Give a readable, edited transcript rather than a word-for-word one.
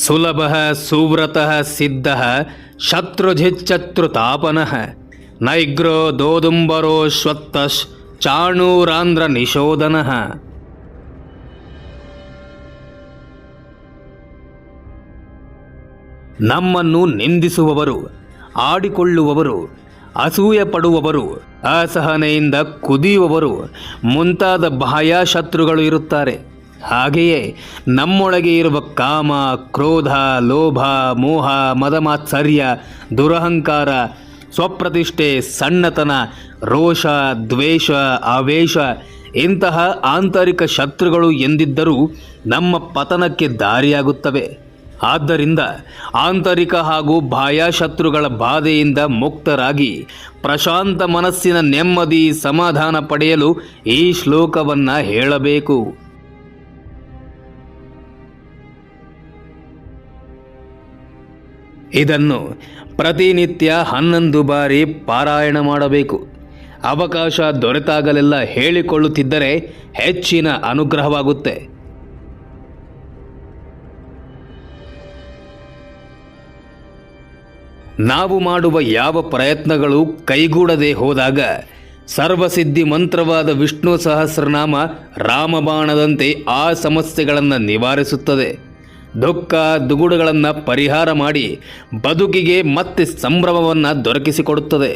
ಸುಲಭಃ ಸುವ್ರತಃ ಸಿದ್ಧಃ ಶತ್ರುಜಿಚ್ಚತ್ರುತಾಪನಃ ನೈಗ್ರೋ ದೋದುಂಬರೋ ಶ್ವತ್ತಶ್ ಚಾಣೂರಾಂಧ್ರ ನಿಶೋಧನಃ. ನಮ್ಮನ್ನು ನಿಂದಿಸುವವರು, ಆಡಿಕೊಳ್ಳುವವರು, ಅಸೂಯೆ ಪಡುವವರು, ಅಸಹನೆಯಿಂದ ಕುದಿಯುವವರು ಮುಂತಾದ ಬಾಹ್ಯ ಶತ್ರುಗಳು ಇರುತ್ತಾರೆ. ಹಾಗೆಯೇ ನಮ್ಮೊಳಗೆ ಇರುವ ಕಾಮ, ಕ್ರೋಧ, ಲೋಭ, ಮೋಹ, ಮದಮಾತ್ಸರ್ಯ, ದುರಹಂಕಾರ, ಸ್ವಪ್ರತಿಷ್ಠೆ, ಸಣ್ಣತನ, ರೋಷ, ದ್ವೇಷ, ಆವೇಶ ಇಂತಹ ಆಂತರಿಕ ಶತ್ರುಗಳು ಎಂದಿದ್ದರೂ ನಮ್ಮ ಪತನಕ್ಕೆ ದಾರಿಯಾಗುತ್ತವೆ. ಆದ್ದರಿಂದ ಆಂತರಿಕ ಹಾಗೂ ಬಾಹ್ಯ ಶತ್ರುಗಳ ಬಾಧೆಯಿಂದ ಮುಕ್ತರಾಗಿ ಪ್ರಶಾಂತ ಮನಸ್ಸಿನ ನೆಮ್ಮದಿ ಸಮಾಧಾನ ಪಡೆಯಲು ಈ ಶ್ಲೋಕವನ್ನು ಹೇಳಬೇಕು. ಇದನ್ನು ಪ್ರತಿನಿತ್ಯ 11 ಬಾರಿ ಪಾರಾಯಣ ಮಾಡಬೇಕು. ಅವಕಾಶ ದೊರೆತಾಗಲೆಲ್ಲ ಹೇಳಿಕೊಳ್ಳುತ್ತಿದ್ದರೆ ಹೆಚ್ಚಿನ ಅನುಗ್ರಹವಾಗುತ್ತೆ. ನಾವು ಮಾಡುವ ಯಾವ ಪ್ರಯತ್ನಗಳು ಕೈಗೂಡದೆ ಹೋದಾಗ ಸರ್ವಸಿದ್ಧಿ ಮಂತ್ರವಾದ ವಿಷ್ಣು ಸಹಸ್ರನಾಮ ರಾಮಬಾಣದಂತೆ ಆ ಸಮಸ್ಯೆಗಳನ್ನು ನಿವಾರಿಸುತ್ತದೆ. ದುಃಖ ದುಗುಡಗಳನ್ನು ಪರಿಹಾರ ಮಾಡಿ ಬದುಕಿಗೆ ಮತ್ತೆ ಸಂಭ್ರಮವನ್ನು ದೊರಕಿಸಿಕೊಡುತ್ತದೆ.